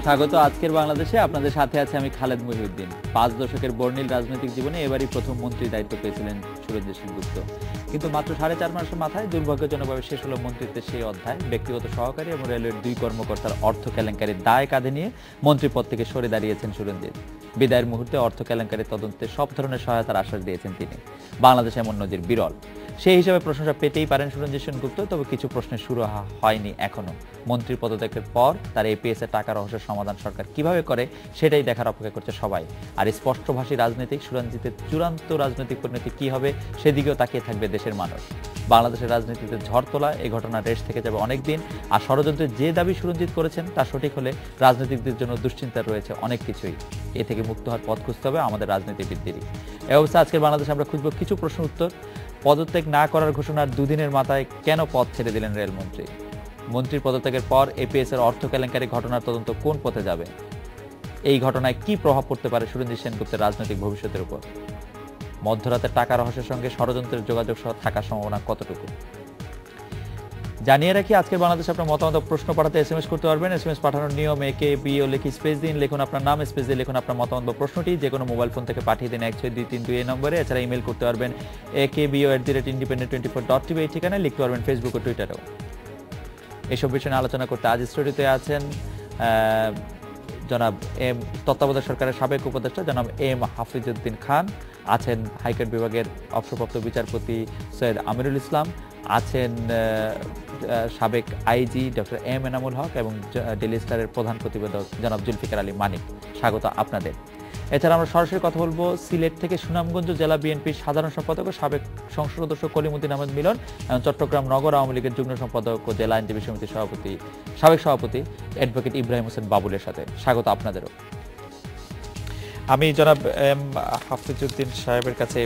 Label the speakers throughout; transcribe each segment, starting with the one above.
Speaker 1: স্বাগত আজকের বাংলাদেশে। আপনাদের সাথে আছে আমি খালেদ মহিউদ্দিন। 5 দশকের বর্ণিল রাজনৈতিক জীবনে এবারই প্রথম মন্ত্রী দায়িত্ব পেয়েছিলেন সুরেন্দ্র সেনগুপ্ত। কিন্তু মাত্র 4.5 মাসের মাথায় দুর্ভাগ্যজনকভাবে শেষ হলো মন্ত্রিত্বের সেই অধ্যায়। ব্যক্তিগত সহকারী এবং রেলওয়ের 2 কর্মকর্তার অর্থ কেলেঙ্কারির দায় কাঁধে নিয়ে মন্ত্রীপদ থেকে সরে দাঁড়িয়েছেন সুরেন্দ্র। বিদায়ের মুহূর্তে অর্থ কেলেঙ্কারির তদন্তে সব ধরনের সহায়তার আশ্বাস দিয়েছেন তিনি। বাংলাদেশে এমন নজির বিরল। সেই হিসাবে প্রশংসা পেতেই পারেন সুরেন্দ্র সেনগুপ্ত। তবে কিছু প্রশ্নের শুরু হয়নি এখনো। মন্ত্রী পদত্যাগের পর তার এপিএস এর টাকা রহস্যের সমাধান সরকার কিভাবে করে সেটাই দেখার অপেক্ষা করছে সবাই। আর স্পষ্টভাষী রাজনৈতিক সুরঞ্জিতের চূড়ান্ত রাজনৈতিক পরিণতি কি হবে সেদিকেও তাকিয়ে থাকবে দেশের মানুষ। বাংলাদেশের রাজনীতিতে ঝড় তোলা এই ঘটনার রেশ থেকে যাবে অনেকদিন। আর ষড়যন্ত্রের যে দাবি সুরঞ্জিত করেছেন তা সঠিক হলে রাজনীতিকদের জন্য দুশ্চিন্তার রয়েছে অনেক কিছুই। এ থেকে মুক্ত হওয়ার পথ খুঁজতে হবে আমাদের রাজনীতিবিদদেরই। এই অবস্থা আজকের বাংলাদেশে আমরা খুঁজব কিছু প্রশ্ন উত্তর। পদত্যাগ না করার ঘোষণার দুদিনের মাথায় কেন পদ ছেড়ে দিলেন রেলমন্ত্রী? মন্ত্রীর পদত্যাগের পর এপিএস এর অর্থ কেলেঙ্কারি ঘটনার তদন্ত কোন পথে যাবে? এই ঘটনায় কি প্রভাব পড়তে পারে সুরেন্দ্র সেনগুপ্তের রাজনৈতিক ভবিষ্যতের উপর? মধ্যরাতের টাকা রহস্যের সঙ্গে ষড়যন্ত্রের যোগাযোগ সহ থাকার সম্ভাবনা কতটুকু? জানিয়ে রাখি, আজকের বাংলাদেশে আপনার মতামত প্রশ্ন পাঠাতে এসএমএস করতে পারবেন। এসএমএস পাঠানোর নিয়ম একে বিও লিখে স্পেস দিন, লিখুন আপনার নাম, স্পেস দিয়ে লিখুন আপনার মতামত বা প্রশ্নটি। যে কোনো মোবাইল ফোন থেকে পাঠিয়ে দিন 16232 এই নম্বরে। এছাড়া ইমেল করতে পারবেন akbo@independent24.tv এই ঠিকানায়। লিখতে পারবেন ফেসবুক ও টুইটারেও। এইসব বিষয় নিয়ে আলোচনা করতে আজ স্টুডিওতে আছেন জনাব এম তত্ত্বাবধায়ক সরকারের সাবেক উপদেষ্টা জনাব এম হাফিজউদ্দিন খান, আছেন হাইকোর্ট বিভাগের অবসরপ্রাপ্ত বিচারপতি সৈয়দ আমিরুল ইসলাম, আছেন সাবেক IG doctor M Enamul Haque এবং ডেইলি স্টারের প্রধান প্রতিবেদক জনাব জুলফিকার আলী মানিক। স্বাগত আপনাদের। এছাড়া আমরা সরাসরি কথা বলবো সিলেট থেকে সুনামগঞ্জ জেলা বিএনপির সাধারণ সম্পাদক ও সাবেক সংসদ সদস্য কলিমুদ্দিন আহমেদ মিলন এবং চট্টগ্রাম নগর আওয়ামী লীগের যুগ্ম সম্পাদক ও জেলা আইনজীবী সমিতির সাবেক সভাপতি অ্যাডভোকেট ইব্রাহিম হোসেন বাবুলের সাথে। স্বাগত আপনাদেরও। আমি জনাব এম হাফিজউদ্দিন সাহেবের কাছে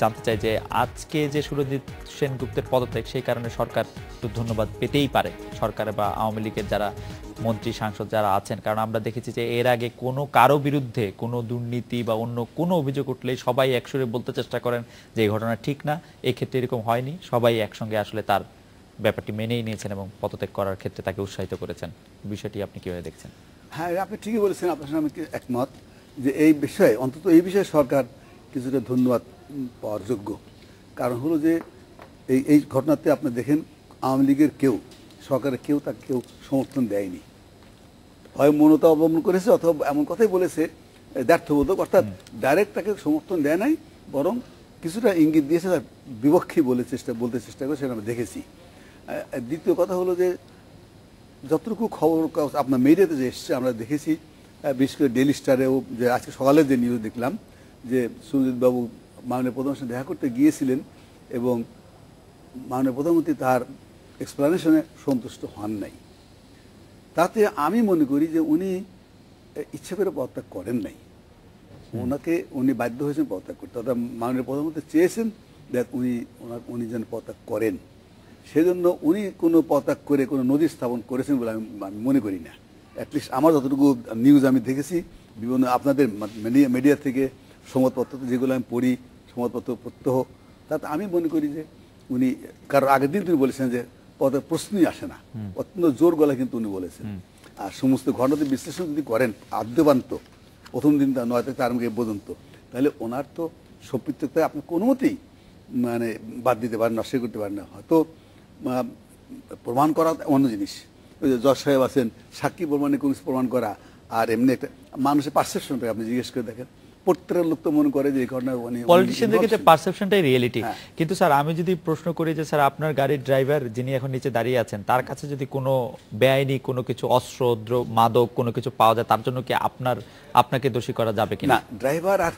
Speaker 1: জানতে চাই যে আজকে যে সুরঞ্জিত সেনগুপ্তের পদত্যাগ, সেই কারণে সরকার একটু ধন্যবাদ পেতেই পারে, সরকার বা আওয়ামী লীগের যারা মন্ত্রী সাংসদ যারা আছেন। কারণ আমরা দেখেছি যে এর আগে কোনো কারো বিরুদ্ধে কোনো দুর্নীতি বা অন্য কোনো অভিযোগ উঠলেই সবাই একসুরে বলতে চেষ্টা করেন যে এই ঘটনা ঠিক না। এই ক্ষেত্রে এরকম হয়নি, সবাই একসঙ্গে আসলে তার ব্যাপারটি মেনেই নিয়েছেন এবং পদত্যাগ করার ক্ষেত্রে তাকে উৎসাহিত করেছেন। বিষয়টি আপনি কিভাবে দেখছেন?
Speaker 2: হ্যাঁ, আপনি ঠিকই বলেছেন। আপনার সঙ্গে আমি একমত যে এই বিষয়ে, অন্তত এই বিষয়ে সরকার কিছুটা ধন্যবাদ পাওয়ার যোগ্য। কারণ হলো যে এই ঘটনাতে আপনি দেখেন আওয়ামী লীগের কেউ, সরকারের কেউ তাকে কেউ সমর্থন দেয়নি। হয় মৌনতা অবলম্বন করেছে অথবা এমন কথাই বলেছে দ্ব্যর্থবোধক, অর্থাৎ ডাইরেক্ট তাকে সমর্থন দেয় নাই, বরং কিছুটা ইঙ্গিত দিয়েছে, তার বিপক্ষে বলতে চেষ্টা করে, সেটা আমরা দেখেছি। দ্বিতীয় কথা হলো যে যতটুকু খবর আপনার মিডিয়াতে যে এসছে আমরা দেখেছি, বিশেষ করে ডেইলি স্টারেও যে আজকে সকালে যে নিউজ দেখলাম যে সুরজিৎবাবু মাননীয় প্রধানমন্ত্রীর সাথে দেখা করতে গিয়েছিলেন এবং মাননীয় প্রধানমন্ত্রী তার এক্সপ্লানেশনে সন্তুষ্ট হন নাই। তাতে আমি মনে করি যে উনি ইচ্ছে করে পদত্যাগ করেন নাই, উনি বাধ্য হয়েছেন পদত্যাগ করতে। অর্থাৎ মাননীয় প্রধানমন্ত্রী চেয়েছেন যে উনি যেন পদত্যাগ করেন, সেজন্য উনি কোনো পদত্যাগ করে কোনো নজির স্থাপন করেছেন বলে আমি মনে করি না। অ্যাটলিস্ট আমার যতটুকু নিউজ আমি দেখেছি বিভিন্ন আপনাদের মিডিয়া থেকে, সংবাদপত্র যেগুলো আমি পড়ি, সংবাদপত্র প্রত্যহ, তাতে আমি মনে করি যে উনি, কারণ আগের দিন তিনি বলেছেন যে পদের প্রশ্নই আসে না, অত্যন্ত জোর গলা কিন্তু উনি বলেছেন। আর সমস্ত ঘটনাতে বিশ্লেষণ যদি করেন আদ্যবান্ত, প্রথম দিন তা 9 থেকে 4 পর্যন্ত, তাহলে ওনার তো সম্পৃক্ততা আপনি কোনো মতেই মানে বাদ দিতে পারেন, নষ্ট করতে পারেন না। হয়তো প্রমাণ করা অন্য জিনিস, ওই যে জজ সাহেব আছেন, সাক্ষী প্রমাণে কোনো প্রমাণ করা, আর এমনি একটা মানুষের পারসেপশনটা আপনি জিজ্ঞেস করে দেখেন, প্রত্যেকটা লোক তো মনে করে যে এই ঘটনা
Speaker 1: পলিটিশিয়ানদের ক্ষেত্রে পারসেপশনটাই রিয়েলিটি। কিন্তু স্যার আমি যদি প্রশ্ন করি যে স্যার আপনার গাড়ির ড্রাইভার যিনি এখন নিচে দাঁড়িয়ে আছেন, তার কাছে যদি কোনো বেআইনি কোনো কিছু অস্ত্র মাদক কোনো কিছু পাওয়া যায়, তার জন্য কি আপনাকে দোষী করা যাবে কিনা?
Speaker 2: না, ড্রাইভার আর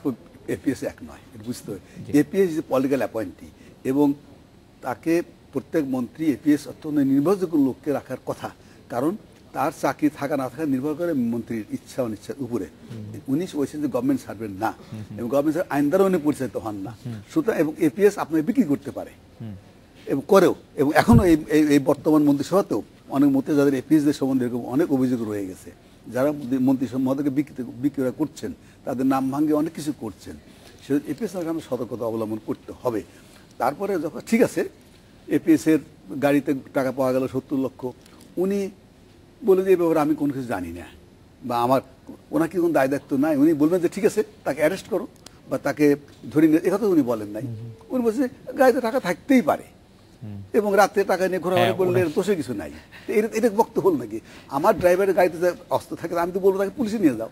Speaker 2: এপিএস এক নয়, এটা বুঝতে হবে। এপিএস ইজ পলিটিক্যাল অ্যাপয়েন্টি এবং তাকে প্রত্যেক মন্ত্রী এপিএস অত্যন্ত নির্ভরযোগ্য লোককে রাখার কথা, কারণ তার চাকরি থাকা না থাকা নির্ভর করে মন্ত্রীর ইচ্ছা অনিচ্ছার উপরে। উনি বলছেন যে গভর্নমেন্ট সার্ভেন্ট না এবং গভর্নমেন্ট সার্ভেন্ট আইন দ্বারা উনি পরিচালিত হন না, সুতরাং এবং এপিএস আপনাকে বিক্রি করতে পারে এবং করেও। এবং এখনও এই বর্তমান মন্ত্রিসভাতেও অনেক মন্ত্রী যাদের এপিএসদের সম্বন্ধে এরকম অনেক অভিযোগ রয়ে গেছে, যারা মন্ত্রিসভাকে বিক্রয় করছেন, তাদের নাম ভাঙে অনেক কিছু করছেন, সে এপিএস আমাদের সতর্কতা অবলম্বন করতে হবে। তারপরে যখন ঠিক আছে এপিএসের গাড়িতে টাকা পাওয়া গেল 70 লক্ষ, উনি বলে যে এই ব্যাপারে আমি কোনো কিছু জানি না, বা আমার ওনার কি কোনো দায় দায়িত্ব নাই, উনি বলবেন যে ঠিক আছে তাকে অ্যারেস্ট করো বা তাকে ধরে নিয়ে, একথা উনি বলেন নাই। উনি বলছে গাড়িতে টাকা থাকতেই পারে এবং রাত্রে টাকা নিয়ে ঘোরাঘুরি করলে দোষে কিছু নাই। এটা বক্তব্য হল নাকি? আমার ড্রাইভারের গাড়িতে যে অস্ত্র থাকে আমি তো বলবো তাকে পুলিশে নিয়ে যাও,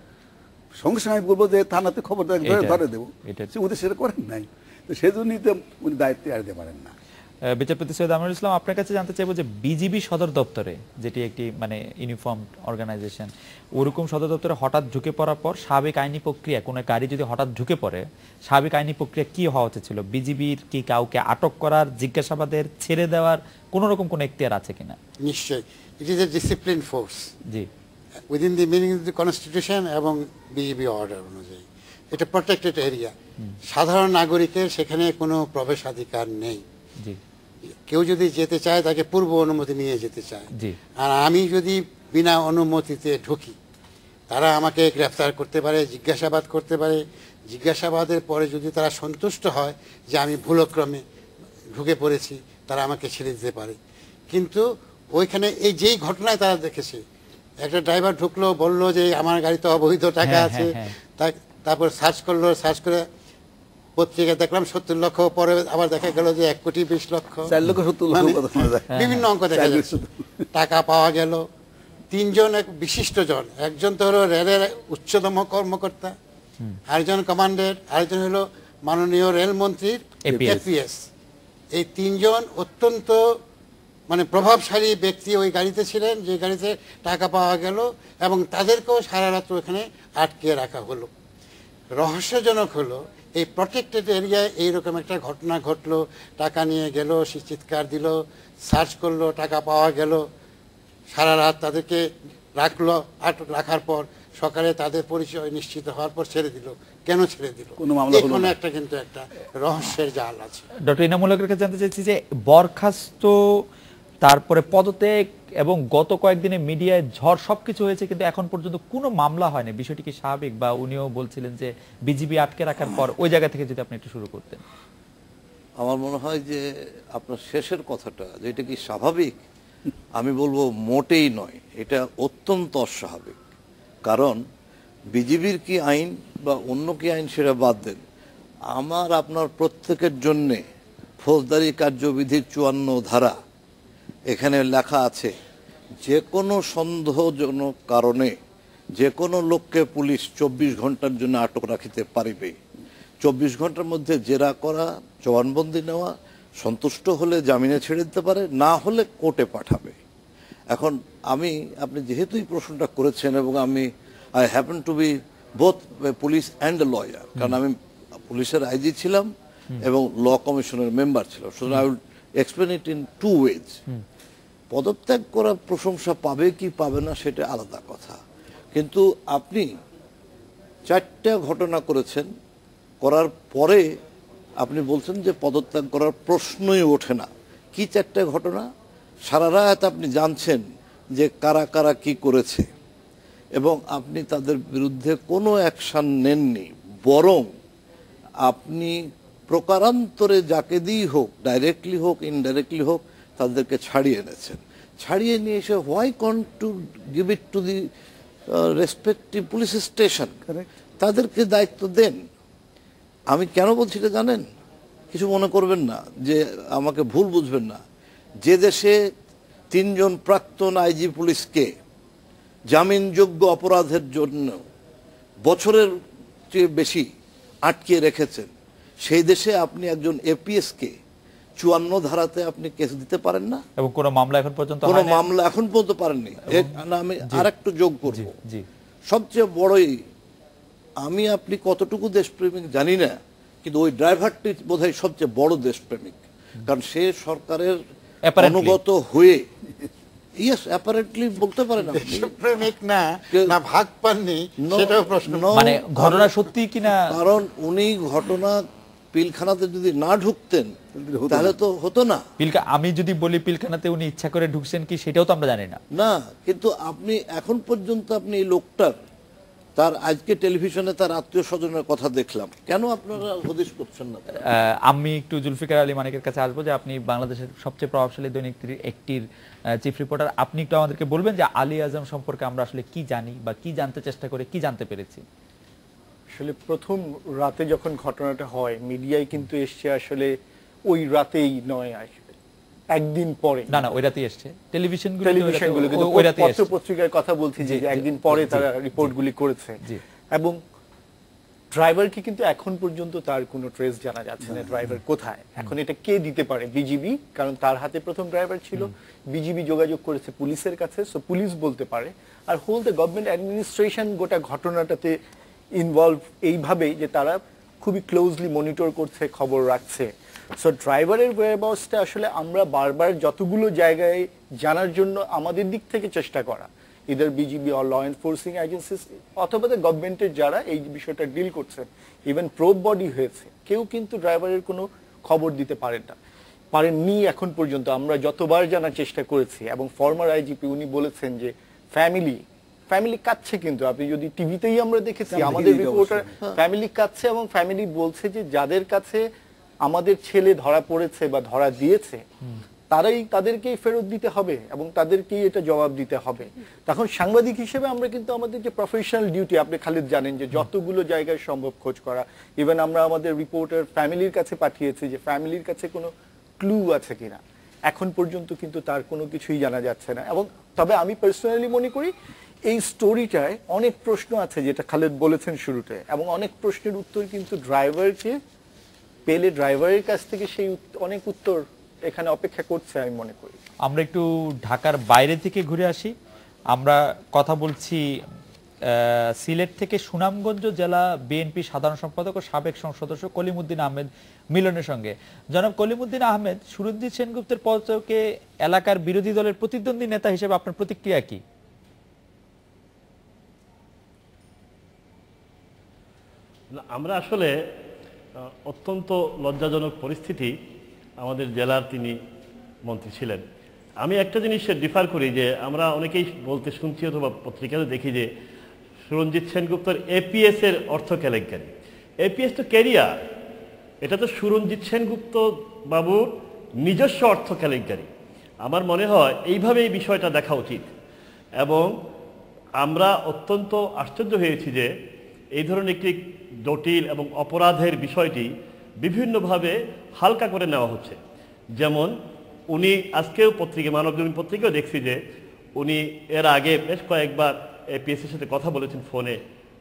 Speaker 2: সঙ্গে সঙ্গে আমি বলবো যে থানাতে খবর ধরে দেবো, উনি সেটা করেন নাই। তো সেজন্যই তো উনি দায়িত্বে এড়াতে পারেন না।
Speaker 1: বিচারপতি সৈয়দ আমিনুল ইসলাম, আপনার কাছে জানতে চাইবো যে বিজিবি সদর দপ্তরে, যেটি একটি মানে ইউনিফর্ম অর্গানাইজেশন, ওরকম সদর দপ্তরে হঠাৎ ঢুকে পড়ার পর স্বাভাবিক আইনি প্রক্রিয়া, কোনো গাড়ি যদি হঠাৎ ঢুকে পড়ে স্বাভাবিক আইনি প্রক্রিয়া কি হওয়া উচিত ছিল? বিজিবির কি কাউকে আটক করার, জিজ্ঞাসাবাদের, ছেড়ে দেওয়ার কোন রকম কোনো এখতিয়ার আছে কিনা?
Speaker 3: নিশ্চয়ই, it is a discipline force
Speaker 1: G,
Speaker 3: within the meaning of the constitution এবং বিজিবি অর্ডার অনুযায়ী এটা প্রোটেক্টেড এরিয়া। সাধারণ নাগরিকের সেখানে কোনো প্রবেশাধিকার নেই।
Speaker 1: জি,
Speaker 3: কেউ যদি যেতে চায় তাকে পূর্ব অনুমতি নিয়ে যেতে চায়।
Speaker 1: জি।
Speaker 3: আর আমি যদি বিনা অনুমতিতে ঢুকি, তারা আমাকে গ্রেফতার করতে পারে, জিজ্ঞাসাবাদ করতে পারে। জিজ্ঞাসাবাদের পরে যদি তারা সন্তুষ্ট হয় যে আমি ভুলক্রমে ঢুকে পড়েছি, তারা আমাকে ছেড়ে দিতে পারে। কিন্তু ওইখানে এই যেই ঘটনায় তারা দেখেছে, একটা ড্রাইভার ঢুকলো, বললো যে আমার গাড়িতে অবৈধ টাকা আছে, তারপর সার্চ করলো, সার্চ করে পত্রিকা দেখলাম 70 লক্ষ, পরে আবার দেখা গেল যে 1,20,00,000,
Speaker 2: 4,70,00,000
Speaker 3: বিভিন্ন অঙ্ক দেখা যাচ্ছে। টাকা পাওয়া গেল। 3 জন এক বিশিষ্ট জন, একজন তো হলো রেলের উচ্চতম কর্মকর্তা, আরেকজন কমান্ডার, আরেকজন হলো মাননীয় রেলমন্ত্রীর এপিএস। এই 3 জন অত্যন্ত মানে প্রভাবশালী ব্যক্তি ওই গাড়িতে ছিলেন, যে গাড়িতে টাকা পাওয়া গেল, এবং তাদেরকেও সারা রাত্র ওখানে আটকে রাখা হলো। রহস্যজনক হলো এই প্রটেক্টেড এরিয়ায় এইরকম একটা ঘটনা ঘটলো, টাকা নিয়ে গেল, সে চিৎকার দিল, সার্চ করলো, টাকা পাওয়া গেল, সারা রাত তাদেরকে রাখলো, রাখার পর সকালে তাদের পরিচয় নিশ্চিত হওয়ার পর ছেড়ে দিল। কেন ছেড়ে দিল? কোনো একটা কিন্তু একটা রহস্যের জাল আছে।
Speaker 1: ডক্টর ইনামুল হকের কাছে জানতে চাইছি যে বরখাস্ত, তারপরে পদত্যাগ এবং গত কয়েকদিনে মিডিয়ায় ঝড় সবকিছু হয়েছে, কিন্তু এখন পর্যন্ত কোনো মামলা হয়নি। বিষয়টি কি স্বাভাবিক, বা উনিও বলছিলেন যে বিজিবি আটকে রাখার পর ওই জায়গা থেকে যদি আপনি একটু শুরু করতেন?
Speaker 4: আমার মনে হয় যে আপনার শেষের কথাটা, যেটা কি স্বাভাবিক, আমি বলবো মোটেই নয়, এটা অত্যন্ত অস্বাভাবিক। কারণ বিজিবির কি আইন বা অন্য কি আইন সেটা বাদ দেন, আমার আপনার প্রত্যেকের জন্যে ফৌজদারি কার্যবিধির 54 ধারা এখানে লেখা আছে, যে কোনো সন্দেহজনক কারণে যে কোনো লোককে পুলিশ 24 ঘন্টার জন্য আটক রাখিতে পারিবে। 24 ঘন্টার মধ্যে জেরা করা, জবানবন্দি নেওয়া, সন্তুষ্ট হলে জামিনে ছেড়ে দিতে পারে, না হলে কোর্টে পাঠাবে। এখন আপনি যেহেতু এই প্রশ্নটা করেছেন, এবং I happen to be both police and lawyer, কারণ আমি পুলিশের আইজি ছিলাম এবং ল কমিশনের মেম্বার ছিলাম, সুতরাং I will explain it in 2 ways. পদত্যাগ করার প্রশংসা পাবে কি পাবে না সেটা আলাদা কথা, কিন্তু আপনি 4টা ঘটনা করেছেন, করার পরে আপনি বলছেন যে পদত্যাগ করার প্রশ্নই ওঠে না। কি 4টা ঘটনা? সারা রাত আপনি জানছেন যে কারা কারা কি করেছে, এবং আপনি তাদের বিরুদ্ধে কোনো অ্যাকশন নেননি, বরং আপনি প্রকারান্তরে যাকে দিয়েই হোক, ডাইরেক্টলি হোক ইনডাইরেক্টলি হোক, তাদেরকে ছাড়িয়ে এনেছেন। ছাড়িয়ে নিয়ে এসে why can't to give it to the respective police station, তাদেরকে দায়িত্ব দেন। আমি কেন বলছি এটা জানেন? কিছু মনে করবেন না, যে আমাকে ভুল বুঝবেন না। যে দেশে 3 জন প্রাক্তন আইজি পুলিশকে জামিনযোগ্য অপরাধের জন্য বছরের চেয়ে বেশি আটকে রেখেছেন, সেই দেশে আপনি একজন এপিএসকে 54 ধারাতে আপনি কেস দিতে পারেন না, এবং
Speaker 1: কোনো মামলা এখন পর্যন্ত
Speaker 4: পারেননি। আমি আরেকটু যোগ করব, সবচেয়ে বড়ই, আমি আপনি কতটুকু দেশপ্রেমিক জানি না, কিন্তু ওই ড্রাইভারটি বোধহয় সবচেয়ে বড় দেশপ্রেমিক, কারণ সে সরকারের অনুগত হয়ে, ইয়েস অ্যাপারেন্টলি বলতে পারেন,
Speaker 3: দেশপ্রেমিক না ভাগ পাননি সেটাও প্রশ্ন,
Speaker 1: মানে ঘটনা সত্যি কিনা।
Speaker 4: কারণ উনি ঘটনা পিলখানাতে যদি না ঢুকতেন তাহলে তো হতো না।
Speaker 1: আমি যদি বলি পিলখানাতে উনি ইচ্ছা করে ঢুকছেন কি, সেটাও তো আমরা জানি না।
Speaker 4: না, কিন্তু আপনি এখন পর্যন্ত আপনি এই লোকটার তার আজকে টেলিভিশনে তার আত্মীয় স্বজনের কথা দেখলাম, কেন আপনারা হদিশ করছেন না?
Speaker 1: আমি একটু জুলফিকার আলী মানিকের কাছে আসবো, যে আপনি বাংলাদেশের সবচেয়ে প্রভাবশালী দৈনিক একটির চিফ রিপোর্টার, আপনি একটু আমাদেরকে বলবেন যে আলী আজম সম্পর্কে আমরা আসলে কি জানি বা কি জানতে চেষ্টা করে কি জানতে পেরেছি?
Speaker 5: আসলে প্রথম রাতে যখন ঘটনাটা হয়, মিডিয়ায় কিন্তু এসছে আসলে ওই রাতেই নয়, আসবে একদিন পরে।
Speaker 1: না ওই রাতেই এসছে টেলিভিশনগুলো,
Speaker 5: কিন্তু
Speaker 1: ওই রাতেই
Speaker 5: পত্র পত্রিকার কথা বলছি যে একদিন পরে তারা রিপোর্টগুলি করেছে। এবং ড্রাইভারকে কিন্তু এখন পর্যন্ত তার কোনো ট্রেস জানা যাচ্ছে না, ড্রাইভার কোথায়। এখন এটা কে দিতে পারে? বিজিবি, কারণ তার হাতে প্রথম ড্রাইভার ছিল। বিজিবি যোগাযোগ করেছে পুলিশের কাছে, সো পুলিশ বলতে পারে। আর হোল দ্য গভর্নমেন্ট অ্যাডমিনিস্ট্রেশন গোটা ঘটনাটাতে ইনভলভ এইভাবেই যে তারা খুবই ক্লোজলি মনিটর করছে, খবর রাখছে। সো ড্রাইভারের ওয়্যারহাউসটা আসলে আমরা বারবার যতগুলো জায়গায় জানার জন্য আমাদের দিক থেকে চেষ্টা করা, either BGB or law enforcing agencies অথবা গভর্নমেন্টের যারা এই বিষয়টা ডিল করছে, ইভেন প্রোব বডি হয়েছে, কেউ কিন্তু ড্রাইভারের কোনো খবর দিতে পারেননি এখন পর্যন্ত। আমরা যতবার জানার চেষ্টা করেছি, এবং ফর্মার আইজিপি উনি বলেছেন যে ফ্যামিলি কাঁদছে, কিন্তু আপনি যদি টিভিতেই আমরা দেখেছি আমাদের রিপোর্টার ফ্যামিলি কাঁদছে, এবং ফ্যামিলি বলছে যে যাদের কাছে আমাদের ছেলে ধরা পড়েছে বা ধরা দিয়েছে তাদেরকেই ফেরত দিতে হবে এবং তাদেরকেই এটা জবাব দিতে হবে। তখন সাংবাদিক হিসেবে আমরা কিন্তু আমাদের যে প্রফেশনাল ডিউটি, আপনি খালিদ জানেন যে যতগুলো জায়গায় সম্ভব খোঁজ করা, ইভেন আমরা আমাদের রিপোর্টার ফ্যামিলির কাছে পাঠিয়েছি যে ফ্যামিলির কাছে কোনো ক্লু আছে কিনা। এখন পর্যন্ত কিন্তু তার কোনো কিছুই জানা যাচ্ছে না। এবং তবে আমি পার্সোনালি মনে করি এই স্টোরিটায় অনেক প্রশ্ন আছে, যেটা খালেদ বলেছেন শুরুতে, এবং অনেক প্রশ্নের উত্তর কিন্তু ড্রাইভারকে পেলে ড্রাইভারের কাছ থেকে সেই অনেক উত্তর এখানে অপেক্ষা করছে আমি মনে করি।
Speaker 1: আমরা একটু ঢাকার বাইরে থেকে ঘুরে আসি। আমরা কথা বলছি সিলেট থেকে সুনামগঞ্জ জেলা বিএনপি সাধারণ সম্পাদক ও সাবেক সংসদ সদস্য কলিমুদ্দিন আহমেদ মিলনের সঙ্গে। জনাব কলিমুদ্দিন আহমেদ, সুরঞ্জিত সেনগুপ্তের পদত্যাগে এলাকার বিরোধী দলের প্রতিদ্বন্দ্বী নেতা হিসেবে আপনার প্রতিক্রিয়া কি?
Speaker 6: আমরা আসলে অত্যন্ত লজ্জাজনক পরিস্থিতি, আমাদের জেলার তিনি মন্ত্রী ছিলেন। আমি একটা জিনিস ডিফার করি যে আমরা অনেকেই বলতে শুনছি অথবা পত্রিকাতে দেখি যে সুরঞ্জিত সেনগুপ্তর এপিএস এর অর্থ কেলেঙ্কারি। এপিএস তো ক্যারিয়ার, এটা তো সুরঞ্জিত সেনগুপ্ত বাবুর নিজস্ব অর্থ কেলেঙ্কারি। আমার মনে হয় এইভাবে এই বিষয়টা দেখা উচিত। এবং আমরা অত্যন্ত আশ্চর্য হয়েছি যে এই ধরনের একটি জটিল এবং অপরাধের বিষয়টি বিভিন্নভাবে হালকা করে নেওয়া হচ্ছে। যেমন উনি আজকেও মানবজমিন পত্রিকাও দেখছি যে উনি এর আগে বেশ কয়েকবার এপিএসের সাথে কথা বলেছেন ফোনে,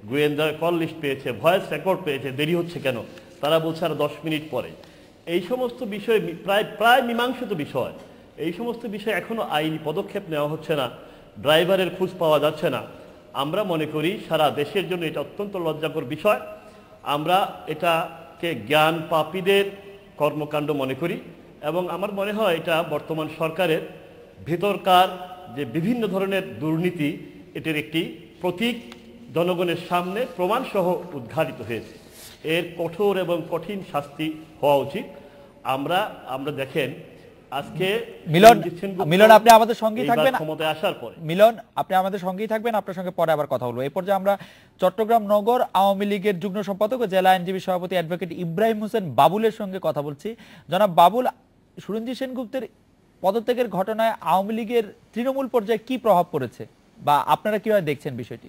Speaker 6: গোয়েন্দা কল লিস্ট পেয়েছে, ভয়েস রেকর্ড পেয়েছে, দেরি হচ্ছে কেন, তারা বলছে আর 10 মিনিট পরে। এই সমস্ত বিষয় প্রায় মীমাংসিত বিষয়, এই সমস্ত বিষয় এখনো আইনি পদক্ষেপ নেওয়া হচ্ছে না, ড্রাইভারের খোঁজ পাওয়া যাচ্ছে না। আমরা মনে করি সারা দেশের জন্য এটা অত্যন্ত লজ্জাকর বিষয়। আমরা এটাকে জ্ঞান পাপীদের কর্মকাণ্ড মনে করি, এবং আমার মনে হয় এটা বর্তমান সরকারের ভেতরকার যে বিভিন্ন ধরনের দুর্নীতি, এটির একটি প্রতীক জনগণের সামনে প্রমাণসহ উদ্ঘাটিত হয়েছে। এর কঠোর এবং কঠিন শাস্তি হওয়া উচিত। আমরা দেখেন আজকে
Speaker 1: মিলন আপনি আমাদের সঙ্গেই থাকবেন
Speaker 6: ক্ষমতায় আসার পরে।
Speaker 1: মিলন আপনি আমাদের সঙ্গেই থাকবেন, আপনার সঙ্গে পরে আবার কথা বলবো। এই পর্যায়ে আমরা চট্টগ্রাম নগর আওয়ামী লীগের যুগ্ম সম্পাদক ও জেলা আইনজীবী সভাপতি অ্যাডভোকেট ইব্রাহিম হোসেন বাবুলের সঙ্গে কথা বলছি। জনাব বাবুল, সুরঞ্জিত সেনগুপ্তের পদত্যাগের ঘটনায় আওয়ামী লীগের তৃণমূল পর্যায়ে কি প্রভাব পড়েছে বা আপনারা কিভাবে দেখছেন বিষয়টি?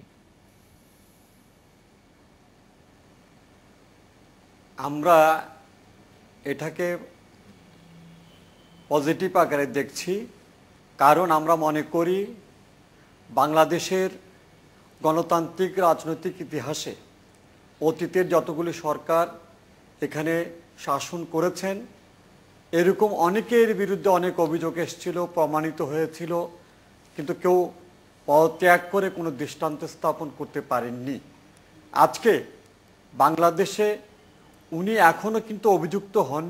Speaker 7: আমরা এটাকে পজিটিভ আকারে দেখছি, কারণ আমরা মনে করি বাংলাদেশের গণতান্ত্রিক রাজনৈতিক ইতিহাসে অতীতের যতগুলি সরকার এখানে শাসন করেছেন, এরকম অনেকের বিরুদ্ধে অনেক অভিযোগ এসেছিল, প্রমাণিত হয়েছিল, কিন্তু কেউ পদত্যাগ করে কোনো দৃষ্টান্ত স্থাপন করতে পারেননি। আজকে বাংলাদেশে উনি এখনো কিন্তু অভিযুক্ত হননি।